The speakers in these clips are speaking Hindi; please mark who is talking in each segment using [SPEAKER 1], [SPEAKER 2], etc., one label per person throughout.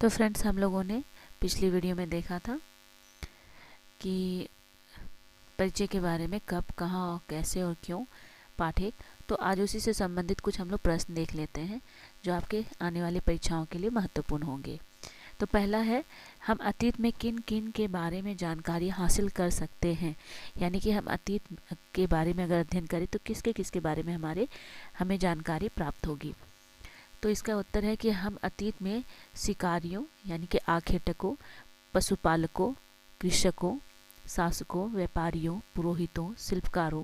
[SPEAKER 1] तो फ्रेंड्स, हम लोगों ने पिछली वीडियो में देखा था कि परिचय के बारे में कब, कहाँ और कैसे और क्यों पाठ 1। तो आज उसी से संबंधित कुछ हम लोग प्रश्न देख लेते हैं जो आपके आने वाली परीक्षाओं के लिए महत्वपूर्ण होंगे। तो पहला है, हम अतीत में किन किन के बारे में जानकारी हासिल कर सकते हैं। यानी कि हम अतीत के बारे में अगर अध्ययन करें तो किसके किसके बारे में हमें जानकारी प्राप्त होगी। तो इसका उत्तर है कि हम अतीत में शिकारियों यानी कि आखेटकों, पशुपालकों, कृषकों, शासकों, व्यापारियों, पुरोहितों, शिल्पकारों,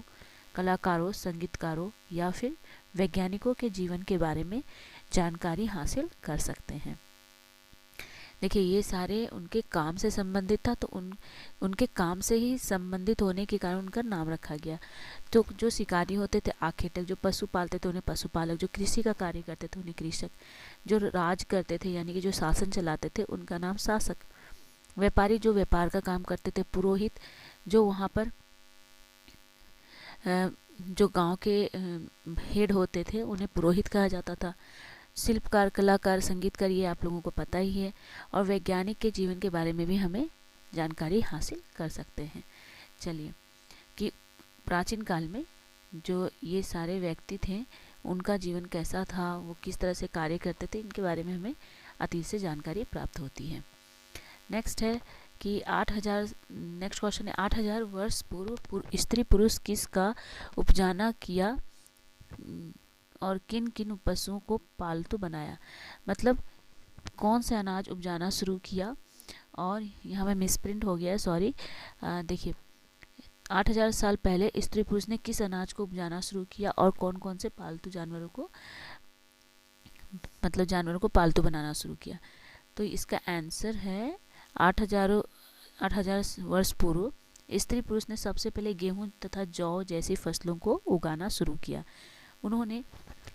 [SPEAKER 1] कलाकारों, संगीतकारों या फिर वैज्ञानिकों के जीवन के बारे में जानकारी हासिल कर सकते हैं। देखिए, ये सारे उनके काम से संबंधित था, तो उनके काम से ही संबंधित होने के कारण उनका नाम रखा गया। तो जो शिकारी होते थे आखेटक, जो पशु पालते थे उन्हें पशुपालक, जो कृषि का कार्य करते थे उन्हें कृषक, जो राज करते थे यानी कि जो शासन चलाते थे उनका नाम शासक, व्यापारी जो व्यापार का काम करते थे पुरोहित, जो वहाँ पर जो गांव के हेड होते थे उन्हें पुरोहित कहा जाता था, शिल्पकार, कलाकार, संगीतकार, ये आप लोगों को पता ही है। और वैज्ञानिक के जीवन के बारे में भी हमें जानकारी हासिल कर सकते हैं। चलिए, कि प्राचीन काल में जो ये सारे व्यक्ति थे उनका जीवन कैसा था, वो किस तरह से कार्य करते थे, इनके बारे में हमें अतीत से जानकारी प्राप्त होती है। नेक्स्ट है कि 8000, नेक्स्ट क्वेश्चन है, 8000 वर्ष पूर्व स्त्री पुरुष किसका उपजाना किया और किन किन पशुओं को पालतू बनाया। मतलब कौन से अनाज उपजाना शुरू किया, और यहाँ में मिसप्रिंट हो गया है, सॉरी। देखिए, 8000 साल पहले स्त्री पुरुष ने किस अनाज को उपजाना शुरू किया और कौन कौन से पालतू जानवरों को, मतलब जानवरों को पालतू बनाना शुरू किया। तो इसका आंसर है 8000 वर्ष पूर्व स्त्री पुरुष ने सबसे पहले गेहूं तथा जौ जैसी फसलों को उगाना शुरू किया। उन्होंने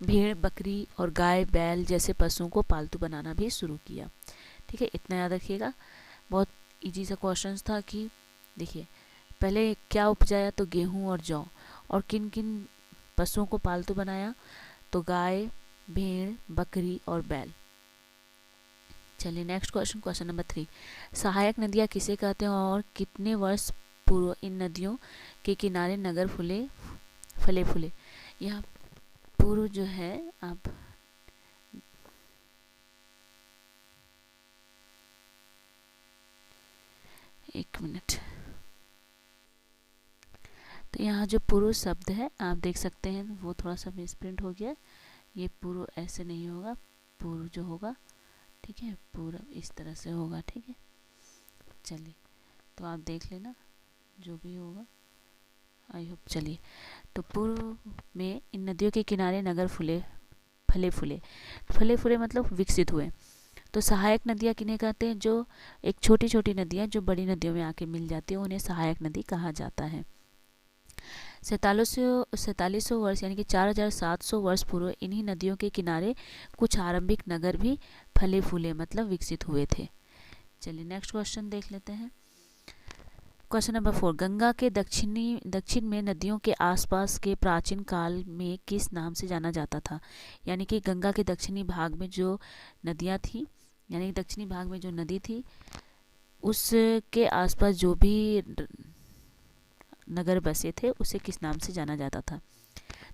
[SPEAKER 1] भेड़, बकरी और गाय, बैल जैसे पशुओं को पालतू बनाना भी शुरू किया। ठीक है, इतना याद रखिएगा। बहुत इजी सा क्वेश्चन था कि देखिए, पहले क्या उपजाया, तो गेहूं और जौ, और किन किन पशुओं को पालतू बनाया, तो गाय, भेड़, बकरी और बैल। चलिए नेक्स्ट क्वेश्चन, क्वेश्चन नंबर 3, सहायक नदियाँ किसे कहते हैं और कितने वर्ष पूर्व इन नदियों के किनारे नगर फले फूले। यहाँ पूर्व जो है, आप एक मिनट, तो यहाँ जो पूर्व शब्द है आप देख सकते हैं वो थोड़ा सा मिसप्रिंट हो गया। ये पूर्व ऐसे नहीं होगा, पूर्व जो होगा, ठीक है, पूर्व इस तरह से होगा। ठीक है, चलिए तो आप देख लेना जो भी होगा, आई होप। चलिए, तो पूर्व में इन नदियों के किनारे नगर फले फूले मतलब विकसित हुए। तो सहायक नदियाँ किन्हें कहते हैं, जो एक छोटी छोटी नदियाँ जो बड़ी नदियों में आके मिल जाती है उन्हें सहायक नदी कहा जाता है। 4700 वर्ष यानी कि 4700 वर्ष पूर्व इन्हीं नदियों के किनारे कुछ आरंभिक नगर भी फले फूले मतलब विकसित हुए थे। चलिए नेक्स्ट क्वेश्चन देख लेते हैं, क्वेश्चन नंबर 4, गंगा के दक्षिण में नदियों के आसपास के प्राचीन काल में किस नाम से जाना जाता था। यानी कि गंगा के दक्षिणी भाग में जो नदियाँ थी, यानी कि दक्षिणी भाग में जो नदी थी उसके आसपास जो भी नगर बसे थे उसे किस नाम से जाना जाता था।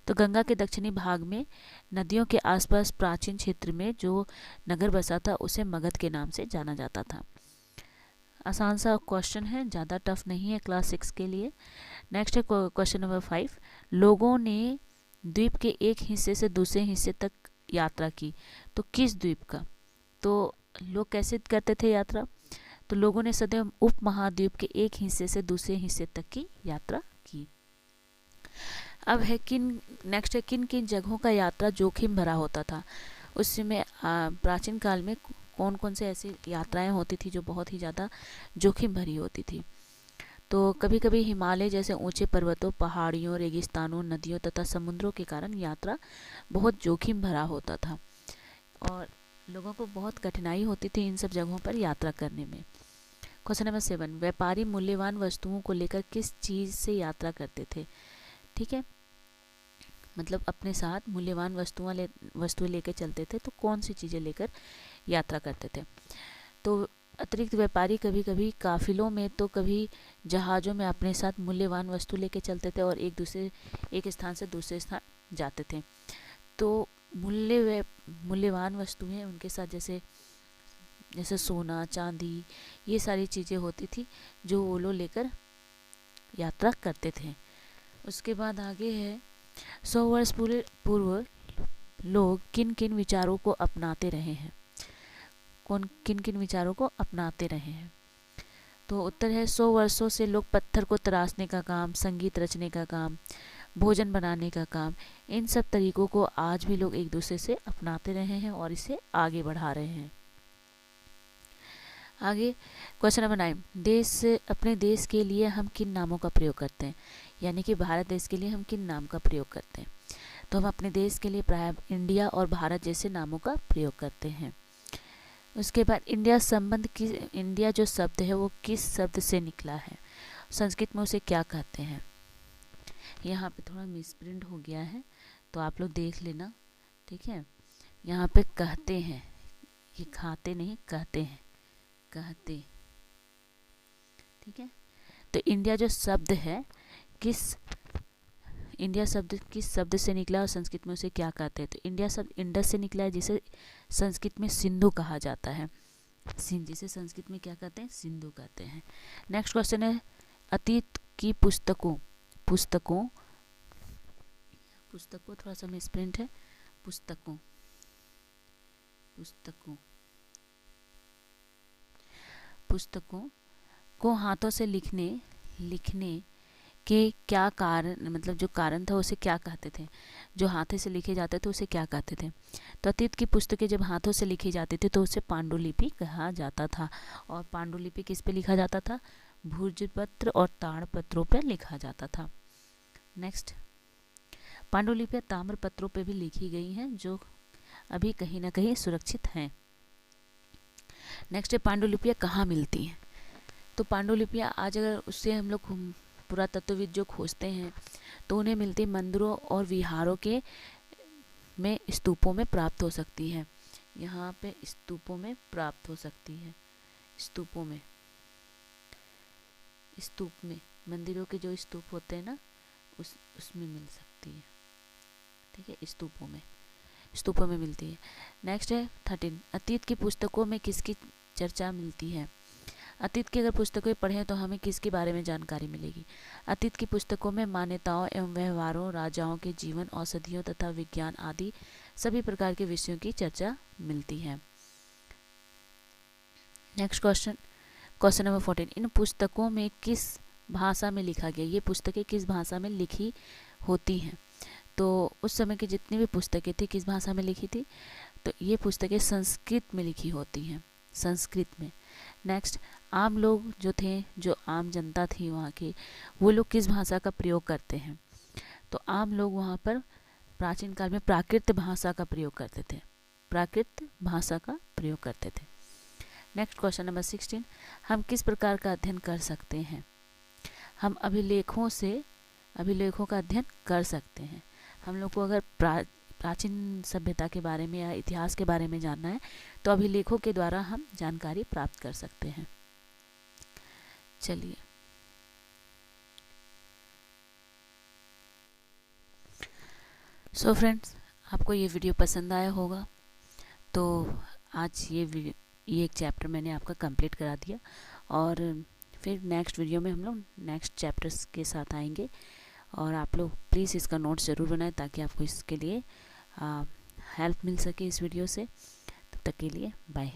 [SPEAKER 1] तो गंगा के दक्षिणी भाग में नदियों के आसपास प्राचीन क्षेत्र में जो नगर बसा था उसे मगध के नाम से जाना जाता था। आसान सा क्वेश्चन है, ज़्यादा टफ नहीं है क्लास 6 के लिए। नेक्स्ट है क्वेश्चन नंबर 5, लोगों ने द्वीप के एक हिस्से से दूसरे हिस्से तक यात्रा की। तो किस द्वीप का, तो लोग कैसे करते थे यात्रा, तो लोगों ने सदैव उपमहाद्वीप के एक हिस्से से दूसरे हिस्से तक की यात्रा की। अब है नेक्स्ट है, किन किन जगहों का यात्रा जोखिम भरा होता था। उस समय प्राचीन काल में कौन कौन से ऐसी यात्राएं होती थी जो बहुत ही ज़्यादा जोखिम भरी होती थी। तो कभी कभी हिमालय जैसे ऊंचे पर्वतों, पहाड़ियों, रेगिस्तानों, नदियों तथा समुद्रों के कारण यात्रा बहुत जोखिम भरा होता था और लोगों को बहुत कठिनाई होती थी इन सब जगहों पर यात्रा करने में। क्वेश्चन नंबर 7, व्यापारी मूल्यवान वस्तुओं को लेकर किस चीज़ से यात्रा करते थे। ठीक है, मतलब अपने साथ मूल्यवान वस्तुएं लेकर चलते थे, तो कौन सी चीज़ें लेकर यात्रा करते थे। तो अतिरिक्त व्यापारी कभी कभी काफिलों में तो कभी जहाज़ों में अपने साथ मूल्यवान वस्तु लेके चलते थे और एक स्थान से दूसरे स्थान जाते थे। तो मूल्यवान वस्तुएं उनके साथ जैसे सोना, चांदी, ये सारी चीज़ें होती थी जो वो लोग लेकर यात्रा करते थे। उसके बाद आगे है 100 वर्ष पूर्व लोग किन किन विचारों को अपनाते रहे हैं। किन किन विचारों को अपनाते रहे हैं? तो उत्तर है 100 वर्षों से लोग पत्थर को तराशने का काम, संगीत रचने का काम, भोजन बनाने का काम, इन सब तरीकों को आज भी लोग एक दूसरे से अपनाते रहे हैं और इसे आगे बढ़ा रहे हैं। आगे क्वेश्चन नंबर 9, अपने देश के लिए हम किन नामों का प्रयोग करते हैं? यानी कि भारत देश के लिए हम किन नाम का प्रयोग करते हैं? तो हम अपने देश के लिए प्राय इंडिया और भारत जैसे नामों का प्रयोग करते हैं। उसके बाद इंडिया जो शब्द है वो किस शब्द से निकला है? संस्कृत में उसे क्या कहते हैं? यहाँ पे थोड़ा मिसप्रिंट हो गया है तो आप लोग देख लेना, ठीक है। यहाँ पे कहते हैं, ये खाते नहीं, कहते हैं, कहते, ठीक है। तो इंडिया जो शब्द है इंडिया शब्द किस शब्द से निकला और संस्कृत में उसे क्या कहते हैं? तो इंडिया शब्द इंडस से निकला है, जिसे संस्कृत में सिंधु कहा जाता है। जिसे संस्कृत में क्या कहते हैं? सिंधु कहते हैं। नेक्स्ट क्वेश्चन है अतीत की पुस्तकों थोड़ा सा मिसप्रिंट है, पुस्तकों को हाथों से लिखने के क्या कारण, मतलब जो कारण था उसे क्या कहते थे? जो हाथे से लिखे जाते थे उसे क्या कहते थे? तो अतीत की पुस्तकें जब हाथों से लिखी जाती थी तो उसे पांडुलिपि कहा जाता था। और पांडुलिपि किस पे लिखा जाता था? भूर्जपत्र और ताड़पत्रों पर लिखा जाता था। नेक्स्ट, पांडुलिपियां ताम्र पत्रों पे भी लिखी गई हैं जो अभी कहीं ना कहीं सुरक्षित हैं। नेक्स्ट है पांडुलिपियां कहाँ मिलती हैं? तो पांडुलिपियां आज अगर उससे हम लोग पुरातत्वविद जो खोजते हैं तो उन्हें मिलती मंदिरों और विहारों के में स्तूपों में प्राप्त हो सकती है। यहाँ पे स्तूपों में प्राप्त हो सकती है, स्तूप में मंदिरों के जो स्तूप होते हैं ना उसमें मिल सकती है, ठीक है। स्तूपों में मिलती है। नेक्स्ट है 13, अतीत की पुस्तकों में किसकी चर्चा मिलती है? अतीत की अगर पुस्तकें पढ़ें तो हमें किसके बारे में जानकारी मिलेगी? अतीत की पुस्तकों में मान्यताओं एवं व्यवहारों, राजाओं के जीवन, औषधियों तथा विज्ञान आदि सभी प्रकार के विषयों की चर्चा मिलती है। नेक्स्ट क्वेश्चन नंबर 14, इन पुस्तकों में किस भाषा में लिखा गया? ये पुस्तकें किस भाषा में लिखी होती हैं? तो उस समय की जितनी भी पुस्तकें थी किस भाषा में लिखी थी? तो ये पुस्तकें संस्कृत में लिखी होती हैं, संस्कृत में। नेक्स्ट, आम लोग जो थे, जो आम जनता थी वहाँ की, वो लोग किस भाषा का प्रयोग करते हैं? तो आम लोग वहाँ पर प्राचीन काल में प्राकृत भाषा का प्रयोग करते थे, प्राकृत भाषा का प्रयोग करते थे। नेक्स्ट क्वेश्चन नंबर 16, हम किस प्रकार का अध्ययन कर सकते हैं? हम अभिलेखों का अध्ययन कर सकते हैं। हम लोग को अगर प्राचीन सभ्यता के बारे में या इतिहास के बारे में जानना है तो अभिलेखों के द्वारा हम जानकारी प्राप्त कर सकते हैं। चलिए, सो फ्रेंड्स, आपको ये वीडियो पसंद आया होगा। तो आज ये एक चैप्टर मैंने आपका कंप्लीट करा दिया और फिर नेक्स्ट वीडियो में हम लोग नेक्स्ट चैप्टर्स के साथ आएंगे। और आप लोग प्लीज़ इसका नोट्स ज़रूर बनाएं ताकि आपको इसके लिए हेल्प मिल सके इस वीडियो से। तब तक के लिए बाय।